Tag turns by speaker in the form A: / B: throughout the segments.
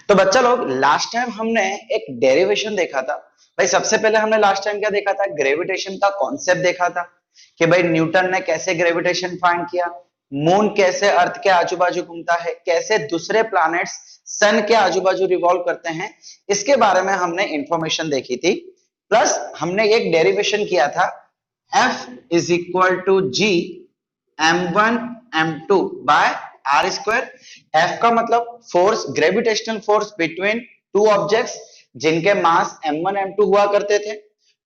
A: तो बच्चा लोग लास्ट टाइम हमने एक डेरिवेशन देखा था। भाई सबसे पहले हमने लास्ट टाइम क्या देखा था, ग्रेविटेशन का कॉन्सेप्ट देखा था कि भाई न्यूटन ने कैसे ग्रेविटेशन फाइंड किया, मून कैसे अर्थ के आजू बाजू घूमता है, कैसे दूसरे प्लैनेट्स सन के आजू बाजू रिवॉल्व करते हैं, इसके बारे में हमने इंफॉर्मेशन देखी थी। प्लस हमने एक डेरिवेशन किया था, F is equal to G m1 m2 by R square. F का मतलब force, gravitational force between two objects जिनके मास m1 m2 हुआ करते थे।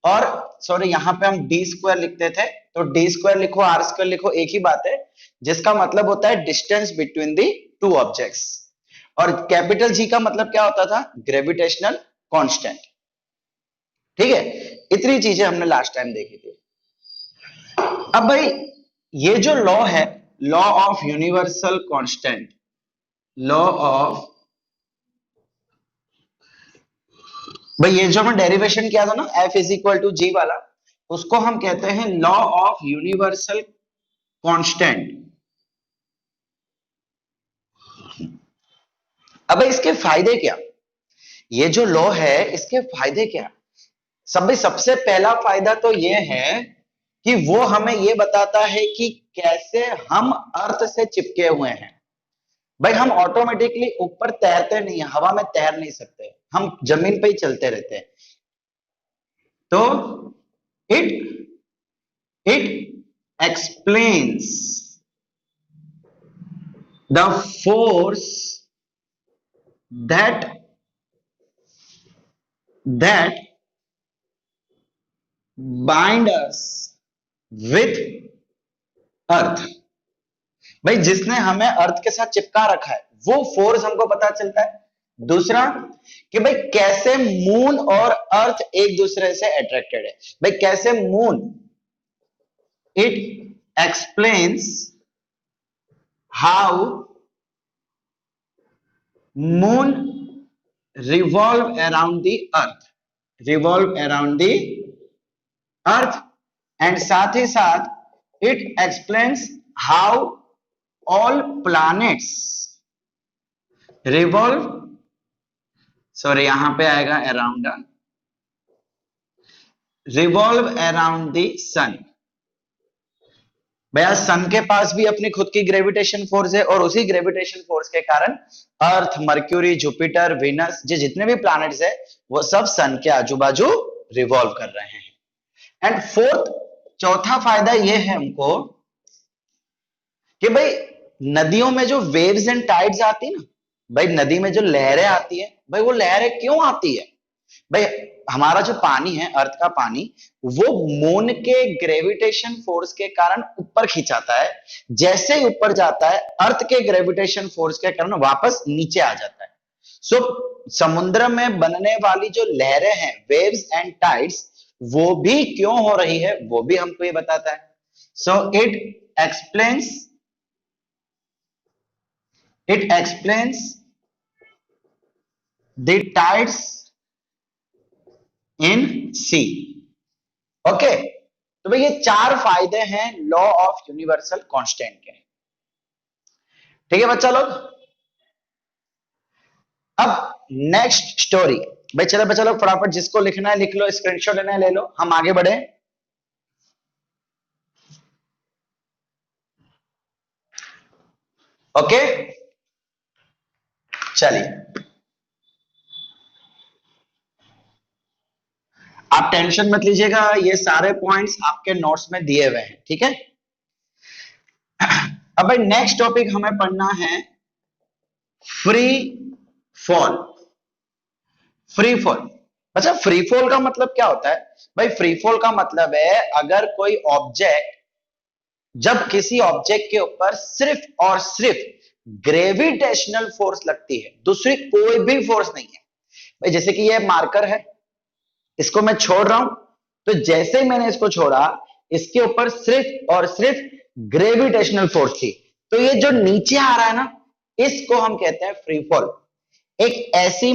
A: और सॉरी यहां पे हम डी स्क्वायर लिखते थे, तो डी स्क्वायर लिखो आर स्क्वायर लिखो एक ही बात है, जिसका मतलब होता है distance between the two objects. और कैपिटल जी का मतलब क्या होता था, ग्रेविटेशनल कांस्टेंट। ठीक है, इतनी चीजें हमने लास्ट टाइम देखी थी। अब भाई ये जो लॉ है, law of universal constant, law of, भाई ये जो हमने डेरिवेशन किया था ना F इज इक्वल टू जी वाला, उसको हम कहते हैं लॉ ऑफ यूनिवर्सल कांस्टेंट। अब इसके फायदे क्या, ये जो लॉ है इसके फायदे क्या। सबसे पहला फायदा तो ये है कि वो हमें ये बताता है कि कैसे हम अर्थ से चिपके हुए हैं। भाई हम ऑटोमेटिकली ऊपर तैरते नहीं है, हवा में तैर नहीं सकते, हम जमीन पे ही चलते रहते हैं। तो it explains the force that bind us with अर्थ। भाई जिसने हमें अर्थ के साथ चिपका रखा है वो फोर्स हमको पता चलता है। दूसरा कि भाई कैसे मून और अर्थ एक दूसरे से अट्रैक्टेड है। भाई कैसे moon, it explains how moon revolve around the earth, revolve around the earth. And साथ ही साथ it explains how all planets revolve, sorry यहां पे आएगा अराउंड, रिवॉल्व अराउंड द सन। भैया सन के पास भी अपनी खुद की ग्रेविटेशन फोर्स है और उसी ग्रेविटेशन फोर्स के कारण अर्थ, मर्क्यूरी, जुपिटर, विनस, जितने भी प्लैनेट्स है वो सब सन के आजू बाजू रिवॉल्व कर रहे हैं। एंड फोर्थ, चौथा फायदा ये है हमको कि भाई नदियों में जो वेव्स एंड टाइड्स आती है ना, भाई नदी में जो लहरें आती है, भाई वो लहरें क्यों आती है। भाई हमारा जो पानी है, अर्थ का पानी, वो मून के ग्रेविटेशन फोर्स के कारण ऊपर खिंचाता है। जैसे ही ऊपर जाता है अर्थ के ग्रेविटेशन फोर्स के कारण वापस नीचे आ जाता है। सो समुद्र में बनने वाली जो लहरें हैं, वेव्स एंड टाइड्स, वो भी क्यों हो रही है वो भी हमको ये बताता है। सो it explains the tides in sea. Okay, तो भाई ये चार फायदे हैं लॉ ऑफ यूनिवर्सल कांस्टेंट के। ठीक है बच्चा लोग। अब नेक्स्ट स्टोरी, भाई चलो बच्चा लोग फटाफट जिसको लिखना है लिख लो, स्क्रीनशॉट लेना है ले लो, हम आगे बढ़े। ओके चलिए, आप टेंशन मत लीजिएगा, ये सारे पॉइंट्स आपके नोट्स में दिए हुए हैं। ठीक है, अब भाई नेक्स्ट टॉपिक हमें पढ़ना है फ्री फॉल। फ्री फॉल, अच्छा फ्री फॉल का मतलब क्या होता है। भाई फ्री फॉल का मतलब है अगर कोई ऑब्जेक्ट, जब किसी ऑब्जेक्ट के ऊपर सिर्फ और सिर्फ ग्रेविटेशनल फोर्स लगती है, दूसरी कोई भी फोर्स नहीं है। भाई जैसे कि ये मार्कर है, इसको मैं छोड़ रहा हूं, तो जैसे ही मैंने इसको छोड़ा इसके ऊपर सिर्फ और सिर्फ ग्रेविटेशनल फोर्स थी, तो ये जो नीचे आ रहा है ना, इसको हम कहते हैं फ्री फॉल। एक ऐसी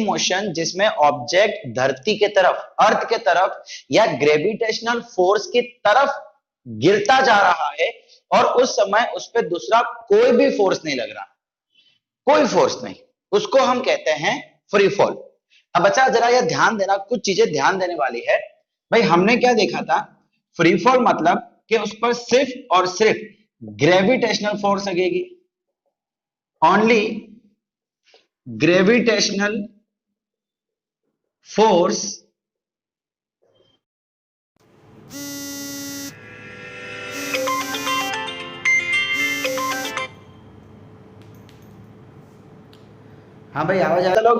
A: मोशन जिसमें ऑब्जेक्ट धरती के तरफ, अर्थ के तरफ या ग्रेविटेशनल फोर्स की तरफ गिरता जा रहा है और उस समय उस पर दूसरा कोई भी फोर्स नहीं लग रहा। कोई फोर्स नहीं, उसको हम कहते हैं फ्री फॉल। अब बच्चा जरा ये ध्यान देना, कुछ चीजें ध्यान देने वाली है। भाई हमने क्या देखा था, फ्री फॉल मतलब कि उस पर सिर्फ और सिर्फ ग्रेविटेशनल फोर्स लगेगी, ओनली ग्रेविटेशनल फोर्स हाँ भाई आवाज आ रहा है लोग?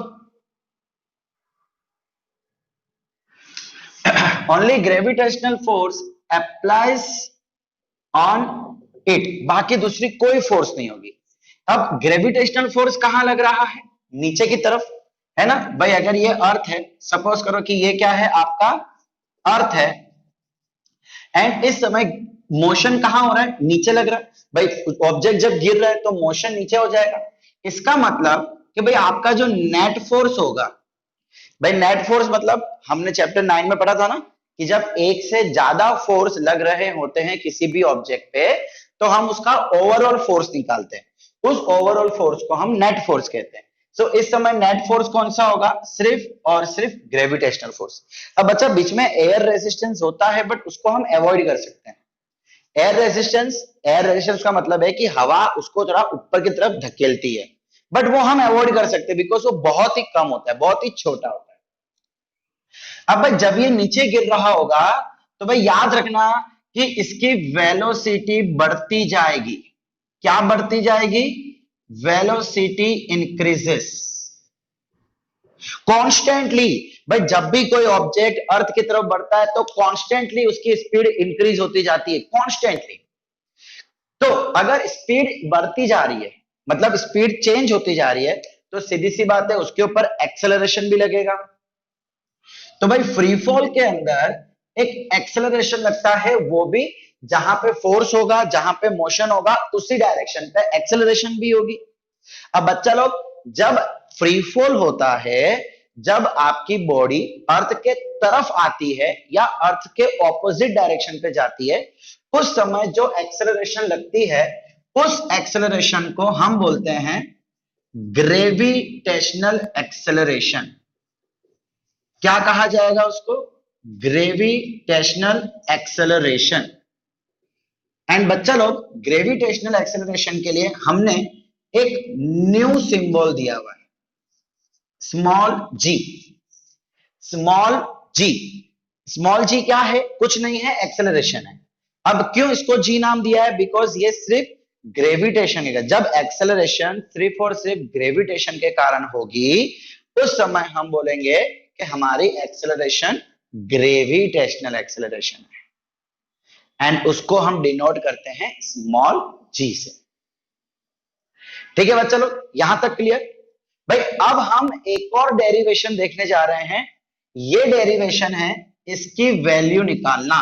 A: Only gravitational force applies on it, बाकी दूसरी कोई फोर्स नहीं होगी। अब ग्रेविटेशनल फोर्स कहां लग रहा है, नीचे की तरफ, है ना भाई। अगर ये अर्थ है, सपोज करो कि ये क्या है आपका अर्थ है, एंड इस समय मोशन कहां हो रहा है, नीचे लग रहा है। भाई ऑब्जेक्ट जब गिर रहा है तो मोशन नीचे हो जाएगा। इसका मतलब कि भाई आपका जो नेट फोर्स होगा, भाई नेट फोर्स मतलब हमने चैप्टर 9 में पढ़ा था ना कि जब एक से ज्यादा फोर्स लग रहे होते हैं किसी भी ऑब्जेक्ट पे तो हम उसका ओवरऑल फोर्स निकालते हैं, उस ओवरऑल फोर्स को हम नेट फोर्स कहते हैं। सो इस समय नेट फोर्स कौन सा होगा, सिर्फ और सिर्फ ग्रेविटेशनल फोर्स। अब बच्चा बीच में एयर रेजिस्टेंस होता है बट उसको हम अवॉइड कर सकते हैं। एयर रेजिस्टेंस का मतलब है कि हवा उसको थोड़ा ऊपर की तरफ धकेलती है, बट वो हम अवॉइड कर सकते हैं बिकॉज वो बहुत ही कम होता है, बहुत ही छोटा होता है। अब भाई जब ये नीचे गिर रहा होगा तो भाई याद रखना कि इसकी वेलोसिटी बढ़ती जाएगी। क्या बढ़ती जाएगी, वेलोसिटी इंक्रीजेस कॉन्स्टेंटली। भाई जब भी कोई ऑब्जेक्ट अर्थ की तरफ बढ़ता है तो कॉन्स्टेंटली उसकी स्पीड इंक्रीज होती जाती है, कॉन्स्टेंटली। तो अगर स्पीड बढ़ती जा रही है मतलब स्पीड चेंज होती जा रही है तो सीधी सी बात है उसके ऊपर एक्सेलरेशन भी लगेगा। तो भाई फ्री फॉल के अंदर एक एक्सेलरेशन लगता है, वो भी जहां पे फोर्स होगा, जहां पे मोशन होगा उसी डायरेक्शन पे एक्सेलरेशन भी होगी। अब बच्चा लोग जब फ्री फॉल होता है, जब आपकी बॉडी अर्थ के तरफ आती है या अर्थ के ऑपोजिट डायरेक्शन पे जाती है, उस समय जो एक्सेलरेशन लगती है उस एक्सेलरेशन को हम बोलते हैं ग्रेविटेशनल एक्सेलरेशन। क्या कहा जाएगा उसको, ग्रेविटेशनल एक्सेलरेशन। एंड बच्चा लोग ग्रेविटेशनल एक्सेलरेशन के लिए हमने एक न्यू सिंबल दिया हुआ है, स्मॉल जी। स्मॉल जी, स्मॉल जी क्या है, कुछ नहीं है, एक्सेलरेशन है। अब क्यों इसको जी नाम दिया है, बिकॉज ये सिर्फ ग्रेविटेशन है। जब एक्सेलरेशन सिर्फ और सिर्फ ग्रेविटेशन के कारण होगी उस समय हम बोलेंगे कि हमारी एक्सेलरेशन ग्रेविटेशनल एक्सेलरेशन है, एंड उसको हम डिनोट करते हैं स्मॉल जी से। ठीक है बच्चा लोग, यहां तक क्लियर। भाई अब हम एक और डेरिवेशन देखने जा रहे हैं, ये डेरिवेशन है इसकी वैल्यू निकालना।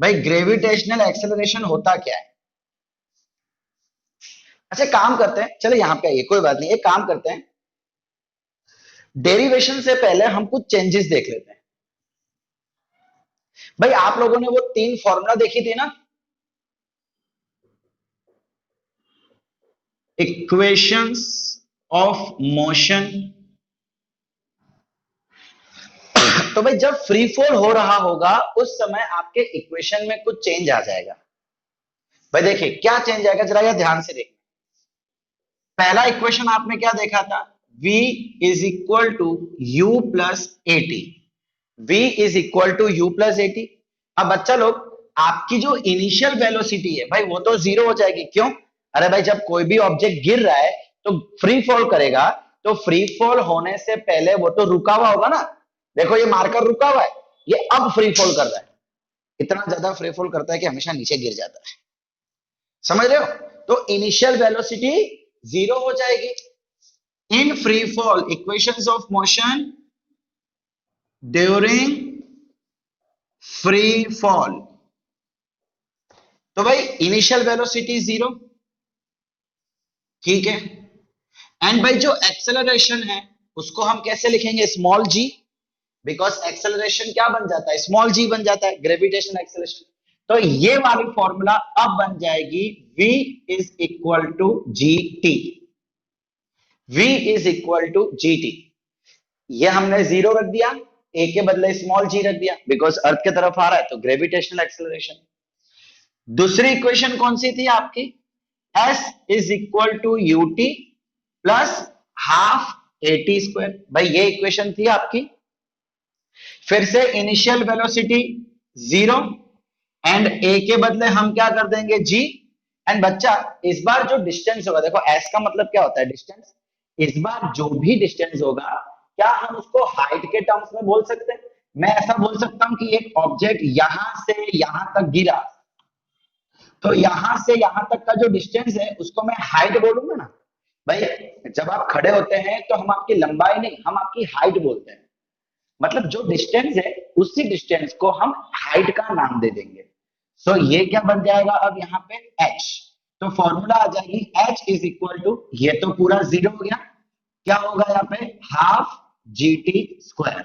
A: भाई ग्रेविटेशनल एक्सेलरेशन होता क्या है। अच्छा काम करते हैं, चलो यहां पे आइए, कोई बात नहीं, एक काम करते हैं, डेरिवेशन से पहले हम कुछ चेंजेस देख लेते हैं। भाई आप लोगों ने वो 3 फॉर्मूला देखी थी ना, इक्वेशंस ऑफ मोशन। तो भाई जब फ्री फॉल हो रहा होगा उस समय आपके इक्वेशन में कुछ चेंज आ जाएगा। भाई देखिए क्या चेंज आएगा, जरा यह ध्यान से देखिए। पहला इक्वेशन आपने क्या देखा था, v is equal to u plus a t. v is equal to u plus a t. अब बच्चा लोग आपकी जो इनिशियल वेलोसिटी है भाई वो तो जीरो हो जाएगी। क्यों, अरे भाई जब कोई भी ऑब्जेक्ट गिर रहा है तो फ्री फॉल करेगा, तो फ्री फॉल होने से पहले वो तो रुका हुआ होगा ना। देखो ये मार्कर रुका हुआ है, ये अब फ्री फॉल कर रहा है, इतना ज्यादा फ्री फॉल करता है कि हमेशा नीचे गिर जाता है, समझ रहे हो। तो इनिशियल वेलोसिटी जीरो हो जाएगी। In free fall equations of motion during free fall, तो भाई इनिशियल वेलोसिटी जीरो, ठीक है। एंड भाई जो एक्सेलरेशन है उसको हम कैसे लिखेंगे, स्मॉल जी, बिकॉज एक्सेलरेशन क्या बन जाता है, स्मॉल जी बन जाता है, ग्रेविटेशन एक्सेलरेशन। तो ये वाली फॉर्मूला अब बन जाएगी v is equal to g t. v is equal to g t. ये हमने जीरो रख दिया, ए के बदले स्मॉल जी रख दिया, बिकॉज अर्थ की तरफ आ रहा है तो ग्रेविटेशनल एक्सेलरेशन। दूसरी इक्वेशन कौन सी थी आपकी, s is equal to u t plus half a t square. भाई ये इक्वेशन थी आपकी। फिर से initial velocity zero and a के बदले हम क्या कर देंगे जी। एंड बच्चा इस बार जो डिस्टेंस होगा, देखो एस का मतलब क्या होता है डिस्टेंस, इस बार जो भी डिस्टेंस होगा क्या हम उसको हाइट के टर्म्स में बोल सकते हैं। मैं ऐसा बोल सकता हूं कि एक ऑब्जेक्ट यहां से यहां तक गिरा, तो यहां से यहां तक का जो डिस्टेंस है उसको मैं हाइट बोलूंगा ना। भाई जब आप खड़े होते हैं तो हम आपकी लंबाई नहीं, हम आपकी हाइट बोलते हैं। मतलब जो डिस्टेंस है उसी डिस्टेंस को हम हाइट का नाम दे देंगे। सो ये क्या बन जाएगा अब यहाँ पे h, तो फॉर्मूला आ जाएगी h इज इक्वल टू, ये तो पूरा जीरो हो गया, क्या होगा यहाँ पे half g t square.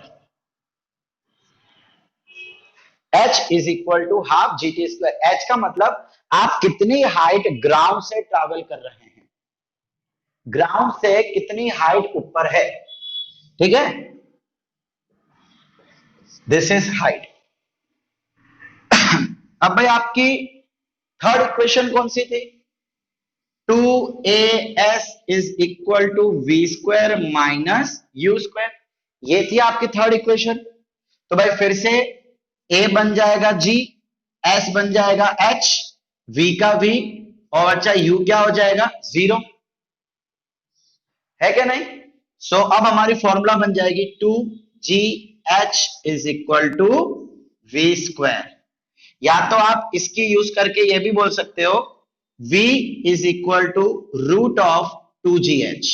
A: h is equal to half g t square. h का मतलब आप कितनी हाइट ग्राउंड से ट्रैवल कर रहे हैं, ग्राउंड से कितनी हाइट ऊपर है, ठीक है, दिस इज हाइट। अब भाई आपकी थर्ड इक्वेशन कौन सी थी, 2as is equal to v square minus u square, ये थी आपकी थर्ड इक्वेशन। तो भाई फिर से a बन जाएगा g, s बन जाएगा h, v का v, और अच्छा u क्या हो जाएगा जीरो, है क्या नहीं। सो अब हमारी फॉर्मूला बन जाएगी 2gh is equal to v square. या तो आप इसकी यूज करके ये भी बोल सकते हो v is equal to root of 2gh।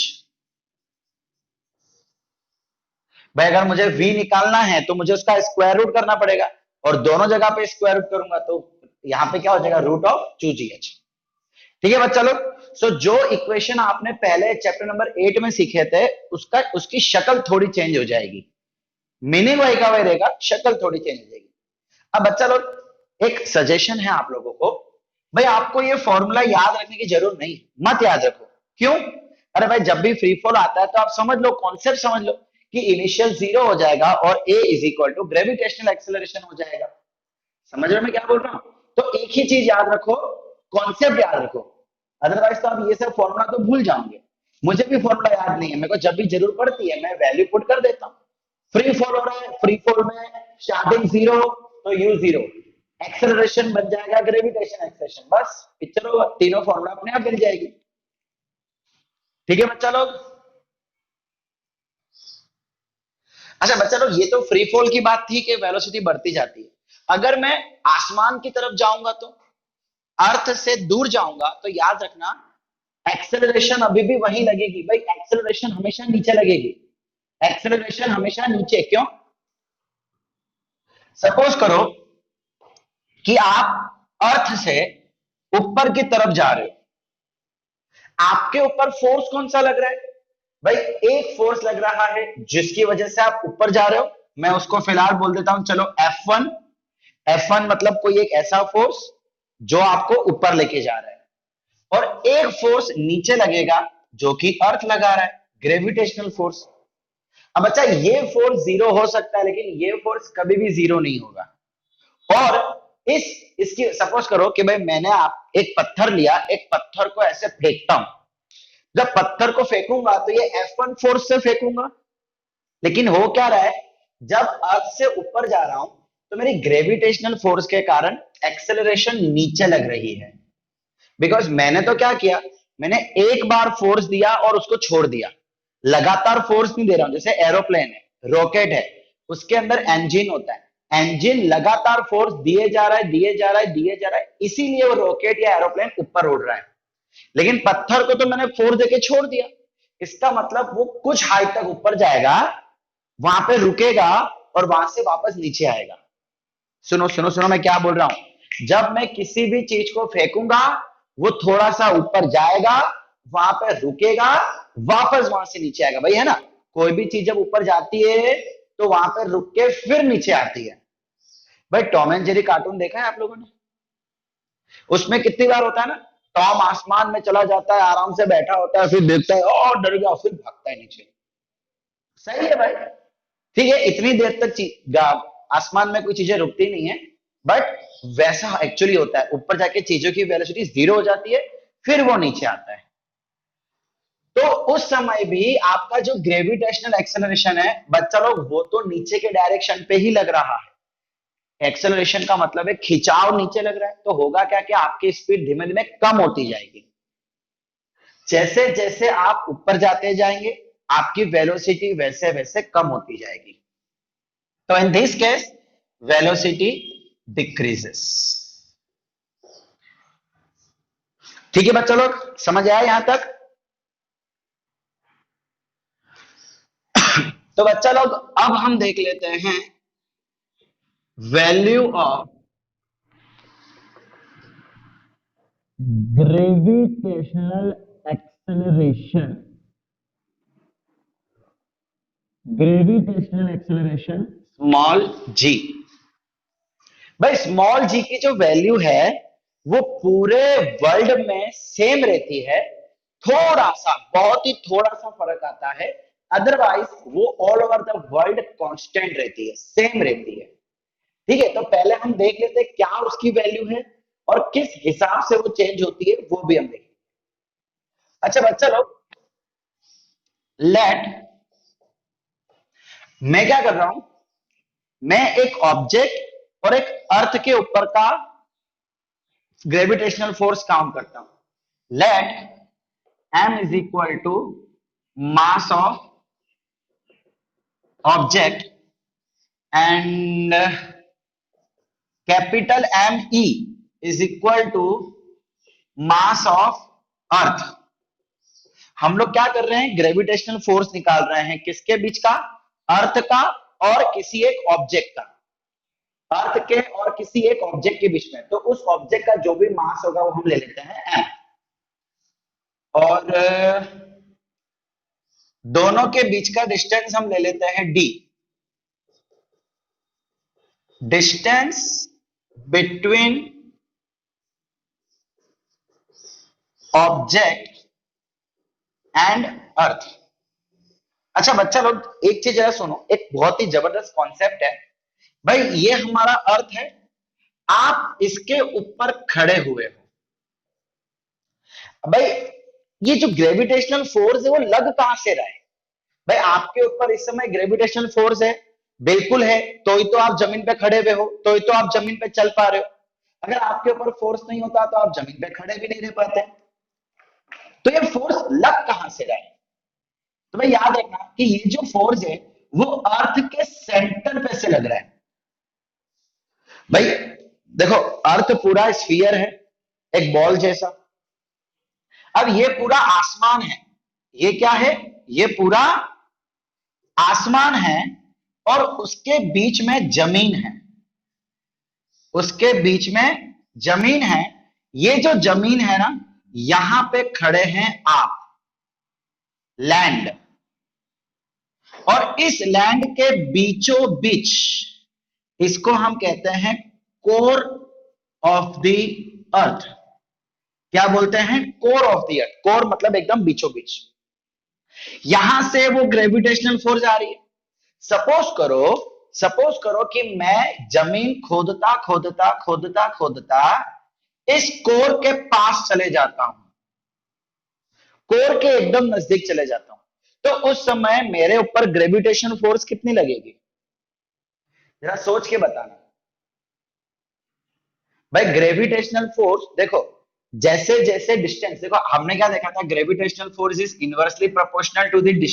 A: भाई अगर मुझे v निकालना है तो मुझे उसका स्क्वायर रूट करना पड़ेगा, और दोनों जगह पे स्क्वायर रूट करूंगा तो यहां पे क्या हो जाएगा रूट ऑफ 2gh। ठीक है बच्चा लोग। सो जो इक्वेशन आपने पहले चैप्टर नंबर 8 में सीखे थे उसकी शक्ल थोड़ी चेंज हो जाएगी, मीनिंग वही का वही रहेगा, शक्ल थोड़ी चेंज हो जाएगी। अब बच्चा लोग एक सजेशन है आप लोगों को, भाई आपको ये फॉर्मूला याद रखने की जरूरत नहीं, मत याद रखो। क्यों, अरे भाई जब भी फ्री फॉल आता है तो आप समझ लो, कॉन्सेप्ट समझ लो कि इनिशियल जीरो हो जाएगा और a is equal to gravitational acceleration हो जाएगा। समझ रहे हो मैं क्या बोल रहा हूं। तो एक ही चीज याद रखो, कॉन्सेप्ट याद रखो, अदरवाइज तो आप ये सब फॉर्मूला तो भूल जाओगे। मुझे भी फॉर्मूला याद नहीं है, मेरे को जब भी जरूरत पड़ती है मैं वैल्यू पुट कर देता हूँ। फ्री फॉल हो रहा है, फ्री फॉल में स्टार्टिंग जीरो तो यू जीरो, एक्सेलरेशन बन जाएगा ग्रेविटेशन एक्सेलरेशन, बस पिक्चर होगा, तीनों फॉर्मूला अपने आप बन जाएगी। ठीक है बच्चा लोग। अच्छा बच्चा लोग ये तो फ्री फॉल की बात थी कि वेलोसिटी बढ़ती जाती है। अगर मैं आसमान की तरफ जाऊंगा तो, अर्थ से दूर जाऊंगा तो याद रखना एक्सेलरेशन अभी भी वहीं लगेगी। भाई एक्सेलरेशन हमेशा नीचे लगेगी, एक्सेलरेशन हमेशा नीचे। क्यों, सपोज करो कि आप अर्थ से ऊपर की तरफ जा रहे हो, आपके ऊपर फोर्स कौन सा लग रहा है, भाई एक फोर्स लग रहा है जिसकी वजह से आप ऊपर जा रहे हो, मैं उसको फिलहाल बोल देता हूं चलो F1। F1 मतलब कोई एक ऐसा फोर्स जो आपको ऊपर लेके जा रहा है, और एक फोर्स नीचे लगेगा जो कि अर्थ लगा रहा है, ग्रेविटेशनल फोर्स। अब बच्चा ये फोर्स जीरो हो सकता है लेकिन ये फोर्स कभी भी जीरो नहीं होगा। और इसकी सपोज करो कि भाई मैंने आप एक पत्थर लिया, एक पत्थर को ऐसे फेंकता हूं, जब पत्थर को फेंकूंगा तो ये F1 फोर्स से फेंकूंगा, लेकिन हो क्या रहा है, जब अर्थ से ऊपर जा रहा हूं तो मेरी ग्रेविटेशनल फोर्स के कारण एक्सेलरेशन नीचे लग रही है। बिकॉज मैंने तो क्या किया, मैंने एक बार फोर्स दिया और उसको छोड़ दिया, लगातार फोर्स नहीं दे रहा हूं। जैसे एरोप्लेन है, रॉकेट है, उसके अंदर इंजन होता है, इंजन लगातार फोर्स दिए जा रहा है, दिए जा रहा है, दिए जा रहा है, इसीलिए वो रॉकेट या एरोप्लेन ऊपर उड़ रहा है। लेकिन पत्थर को तो मैंने फोर्स देके छोड़ दिया, इसका मतलब वो कुछ हाइट तक ऊपर जाएगा, वहां पे रुकेगा और वहां से वापस नीचे आएगा। सुनो सुनो सुनो मैं क्या बोल रहा हूं, जब मैं किसी भी चीज को फेंकूंगा वो थोड़ा सा ऊपर जाएगा, वहां पे रुकेगा, वापस वहां से नीचे आएगा। भाई है ना, कोई भी चीज जब ऊपर जाती है तो वहां पे रुक के फिर नीचे आती है। भाई टॉम एंड जेरी कार्टून देखा है आप लोगों ने, उसमें कितनी बार होता है ना, टॉम आसमान में चला जाता है, आराम से बैठा होता है, फिर देखता है और डर गया, फिर भागता है नीचे। सही है भाई, ठीक है, इतनी देर तक आसमान में कोई चीजें रुकती नहीं है, बट वैसा एक्चुअली होता है, ऊपर जाके चीजों की वेलोसिटी जीरो हो जाती है, फिर वो नीचे आता है। तो उस समय भी आपका जो ग्रेविटेशनल एक्सेलरेशन है बच्चा लोग, वो तो नीचे के डायरेक्शन पे ही लग रहा है। एक्सेलरेशन का मतलब है खिंचाव नीचे लग रहा है, तो होगा क्या कि आपकी स्पीड धीमे धीमे कम होती जाएगी। जैसे जैसे आप ऊपर जाते जाएंगे आपकी वेलोसिटी वैसे वैसे कम होती जाएगी। तो in this case velocity decreases. ठीक है बच्चा लोग, समझ आया यहां तक? तो बच्चा लोग अब हम देख लेते हैं value of gravitational acceleration. Gravitational acceleration small g. भाई स्मॉल जी की जो वैल्यू है वो पूरे वर्ल्ड में सेम रहती है, थोड़ा सा, बहुत ही थोड़ा सा फर्क आता है, अदरवाइज वो all over the world constant रहती है, सेम रहती है। ठीक है, तो पहले हम देख लेते हैं क्या उसकी वैल्यू है और किस हिसाब से वो चेंज होती है, वो भी हम देखेंगे। अच्छा बच्चा लोग, लेट, मैं क्या कर रहा हूं, मैं एक ऑब्जेक्ट और एक अर्थ के ऊपर का ग्रेविटेशनल फोर्स काउंट करता हूं। Let m is equal to mass of object and capital ME is equal to mass of earth। हम लोग क्या कर रहे हैं, ग्रेविटेशनल फोर्स निकाल रहे हैं, किसके बीच का, अर्थ का और किसी एक ऑब्जेक्ट का, अर्थ के और किसी एक ऑब्जेक्ट के बीच में। तो उस ऑब्जेक्ट का जो भी मास होगा वो हम ले लेते हैं m, और दोनों के बीच का डिस्टेंस हम ले लेते हैं d। Distance between object and earth. अच्छा बच्चा लोग एक चीज जरा सुनो, एक बहुत ही जबरदस्त कॉन्सेप्ट है भाई। ये हमारा अर्थ है, आप इसके ऊपर खड़े हुए हो भाई, ये जो ग्रेविटेशनल फोर्स है वो लग कहां से रहा है भाई? आपके ऊपर इस समय ग्रेविटेशनल फोर्स है, बिल्कुल है, तो ही तो आप जमीन पे खड़े हुए हो, तो ही तो आप जमीन पे चल पा रहे हो। अगर आपके ऊपर फोर्स नहीं होता तो आप जमीन पे खड़े भी नहीं रह पाते। तो ये फोर्स लग कहां से रहा है? तो भाई याद रखना कि ये जो फोर्स है वो अर्थ के सेंटर पे से लग रहा है भाई। देखो अर्थ पूरा स्फीयर है, एक बॉल जैसा। अब ये पूरा आसमान है, ये क्या है, ये पूरा आसमान है, और उसके बीच में जमीन है, उसके बीच में जमीन है। ये जो जमीन है ना, यहां पे खड़े हैं आप, लैंड, और इस लैंड के बीचों बीच इसको हम कहते हैं कोर ऑफ द अर्थ। क्या बोलते हैं, core of the earth. Core मतलब एकदम बीचों बीच, यहां से वो ग्रेविटेशनल फोर्स आ रही है। सपोज करो कि मैं जमीन खोदता खोदता खोदता खोदता इस कोर के पास चले जाता हूं, कोर के एकदम नजदीक चले जाता हूं, तो उस समय मेरे ऊपर ग्रेविटेशन फोर्स कितनी लगेगी, जरा सोच के बताना भाई। ग्रेविटेशनल फोर्स देखो, जैसे जैसे डिस्टेंस, देखो हमने क्या देखा था, gravitational force is inversely proportional to the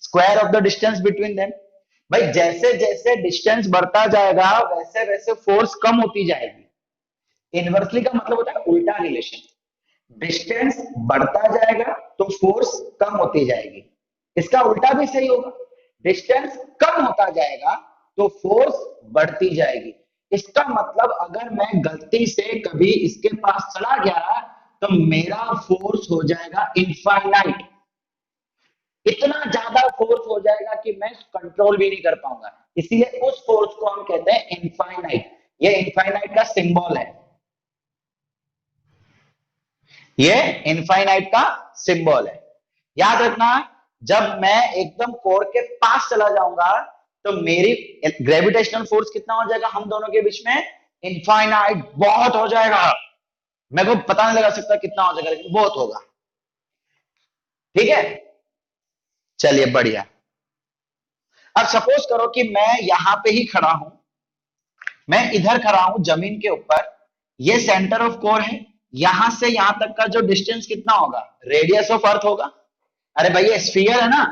A: square of the distance between them. भाई जैसे जैसे डिस्टेंस बढ़ता जाएगा वैसे वैसे फोर्स कम होती जाएगी। इनवर्सली का मतलब होता है उल्टा रिलेशन, डिस्टेंस बढ़ता जाएगा तो फोर्स कम होती जाएगी, इसका उल्टा भी सही होगा, डिस्टेंस कम होता जाएगा तो फोर्स बढ़ती जाएगी। इसका मतलब अगर मैं गलती से कभी इसके पास चला गया तो मेरा फोर्स हो जाएगा इनफाइनाइट, इतना ज्यादा फोर्स हो जाएगा कि मैं कंट्रोल भी नहीं कर पाऊंगा। इसीलिए उस फोर्स को हम कहते हैं इनफाइनाइट। ये इनफाइनाइट का सिंबल है। ये इनफाइनाइट का सिंबल है। याद रखना, जब मैं एकदम कोर के पास चला जाऊंगा तो मेरी ग्रेविटेशनल फोर्स कितना हो जाएगा हम दोनों के बीच में? इनफाइनाइट, बहुत हो जाएगा। मेरे को पता नहीं लगा सकता कितना हो जाएगा, लेकिन बहुत होगा। ठीक है, चलिए बढ़िया। अब सपोज करो कि मैं यहां पे ही खड़ा हूं, मैं इधर खड़ा हूं जमीन के ऊपर, ये सेंटर ऑफ कोर है, यहां से यहां तक का जो डिस्टेंस कितना होगा? रेडियस ऑफ अर्थ होगा। अरे भाई ये स्फीयर है ना,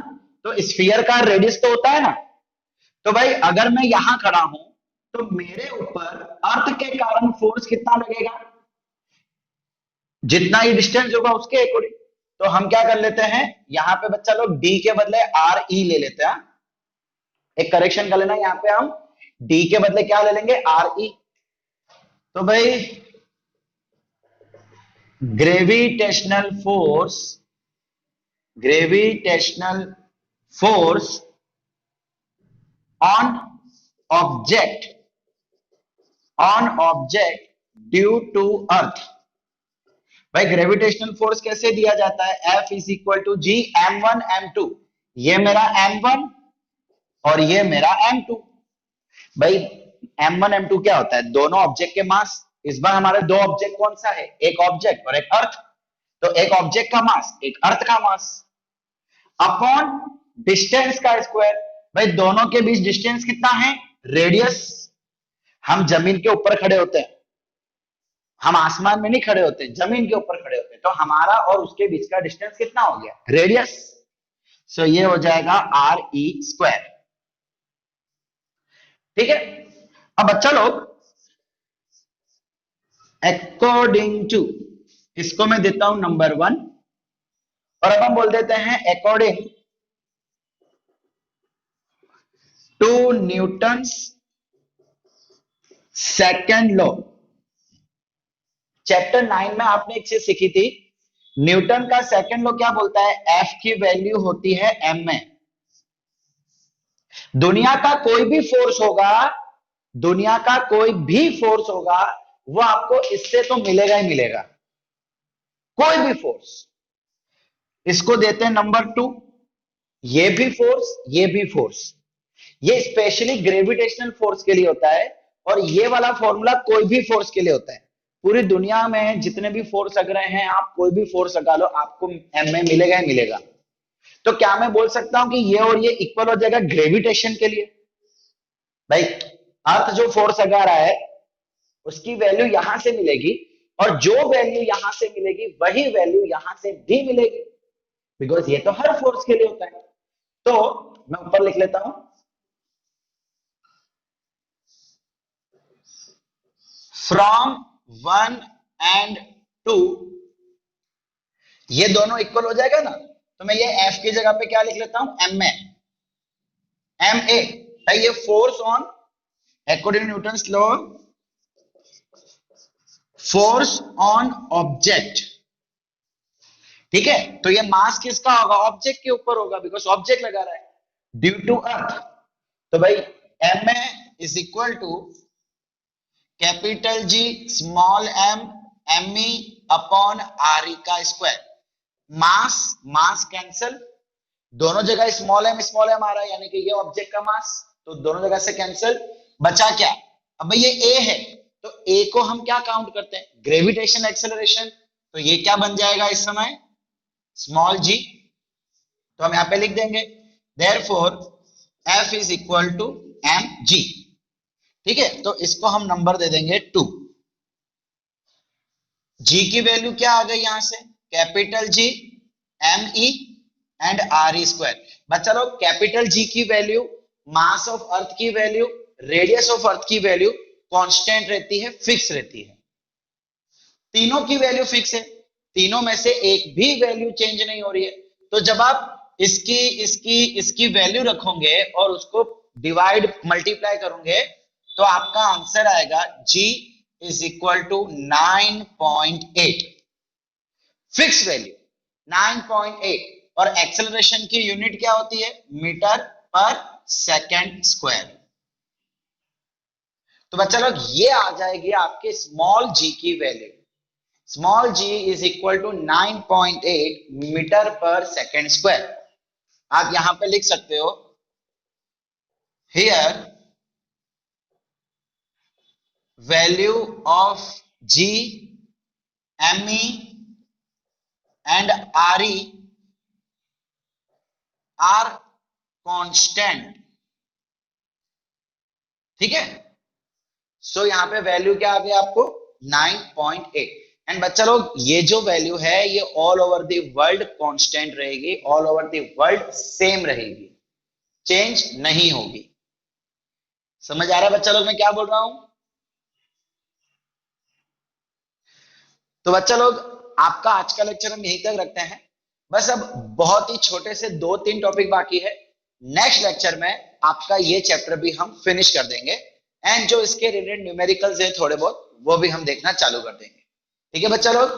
A: तो स्फीयर का रेडियस तो होता है ना। तो भाई अगर मैं यहां खड़ा हूं तो मेरे ऊपर अर्थ के कारण फोर्स कितना लगेगा? जितना ही डिस्टेंस होगा उसके अकॉर्डिंग। तो हम क्या कर लेते हैं, यहां पे बच्चा लोग डी के बदले आर ई ले लेते हैं। एक करेक्शन कर लेना, यहां पे हम डी के बदले क्या ले लेंगे? R E. तो भाई gravitational force, gravitational force on object, on object due to earth. भाई ग्रेविटेशनल फोर्स कैसे दिया जाता है? F is equal to G m1 m2। ये मेरा m1 और ये मेरा m2। भाई m1 m2 क्या होता है? दोनों ऑब्जेक्ट के मास। इस बार हमारे दो ऑब्जेक्ट कौन सा है? एक ऑब्जेक्ट और एक अर्थ। तो एक ऑब्जेक्ट का मास, एक अर्थ का मास, अपॉन डिस्टेंस का स्क्वायर। भाई दोनों के बीच डिस्टेंस कितना है? रेडियस। हम जमीन के ऊपर खड़े होते हैं, हम आसमान में नहीं खड़े होते, जमीन के ऊपर खड़े होते हैं, तो हमारा और उसके बीच का डिस्टेंस कितना हो गया? रेडियस। सो ये हो जाएगा आर ई स्क्वायर। ठीक है। अब बच्चा लोग अकॉर्डिंग टू, इसको मैं देता हूं नंबर 1, और अब हम बोल देते हैं according to Newton's second law. Chapter 9 में आपने एक चीज सीखी थी, न्यूटन का सेकंड लॉ क्या बोलता है? एफ की वैल्यू होती है एम में। दुनिया का कोई भी फोर्स होगा, दुनिया का कोई भी फोर्स होगा, वो आपको इससे तो मिलेगा ही मिलेगा, कोई भी फोर्स। इसको देते हैं नंबर 2। ये भी फोर्स, ये भी फोर्स। ये स्पेशली ग्रेविटेशनल फोर्स के लिए होता है, और ये वाला फॉर्मूला कोई भी फोर्स के लिए होता है। पूरी दुनिया में जितने भी फोर्स लग रहे हैं, आप कोई भी फोर्स लगा लो, आपको एम में मिलेगा ही मिलेगा। तो क्या मैं बोल सकता हूं कि ये और ये इक्वल हो जाएगा ग्रेविटेशन के लिए? भाई अर्थ जो फोर्स लगा रहा है उसकी वैल्यू यहां से मिलेगी, और जो वैल्यू यहां से मिलेगी वही वैल्यू यहां से भी मिलेगी, बिकॉज ये तो हर फोर्स के लिए होता है। तो मैं ऊपर लिख लेता हूं, फ्रॉम 1 एंड 2, ये दोनों इक्वल हो जाएगा ना, तो मैं ये F की जगह पे क्या लिख लेता हूं? एम में, एम ए। भाई ये force on, according to Newton's law, force on object. ठीक है, तो ये मास किसका होगा? ऑब्जेक्ट के ऊपर होगा, बिकॉज ऑब्जेक्ट लगा रहा है, ड्यू टू अर्थ। तो भाई m a is equal to capital G small m M E upon R E का स्क्वायर। मास, मास कैंसल, दोनों जगह स्मॉल एम आ रहा है, यानी कि ये ऑब्जेक्ट का मास, तो दोनों जगह से कैंसल। बचा क्या? अब भाई ये ए है, तो ए को हम क्या काउंट करते हैं? Gravitation acceleration. तो ये क्या बन जाएगा इस समय? Small g. तो हम यहां पे लिख देंगे therefore F is equal to m g. ठीक है, तो इसको हम नंबर दे देंगे 2। जी की वैल्यू क्या आ गई यहां से? Capital G M E and R E square. बच्चा लोग कैपिटल जी की वैल्यू, मास ऑफ अर्थ की वैल्यू, रेडियस ऑफ अर्थ की वैल्यू कांस्टेंट रहती है, फिक्स रहती है। तीनों की वैल्यू फिक्स है, तीनों में से एक भी वैल्यू चेंज नहीं हो रही है। तो जब आप इसकी इसकी इसकी वैल्यू रखोगे और उसको डिवाइड मल्टीप्लाई करोगे, तो आपका आंसर आएगा G is equal to 9.8। Fix value 9.8। और एक्सेलरेशन की यूनिट क्या होती है? मीटर पर सेकेंड स्क्वायर। तो बच्चा लोग ये आ जाएगी आपके स्मॉल जी की value. Small g is equal to 9.8 metre पर सेकेंड स्क्वायर। आप यहां पे लिख सकते हो here value of g, me and re R constant. ठीक है, सो यहां पे वैल्यू क्या आ गया आपको 9.8। एंड बच्चा लोग ये जो वैल्यू है ये all over the world constant रहेगी, all over the world same रहेगी, चेंज नहीं होगी। समझ आ रहा है बच्चा लोग मैं क्या बोल रहा हूं? तो बच्चा लोग आपका आज का लेक्चर हम यहीं तक रखते हैं। बस अब बहुत ही छोटे से 2-3 टॉपिक बाकी है। नेक्स्ट लेक्चर में आपका ये चैप्टर भी हम फिनिश कर देंगे एंड जो इसके रिलेटेड न्यूमेरिकल्स हैं थोड़े बहुत वो भी हम देखना चालू कर देंगे। ठीक है बच्चा लोग?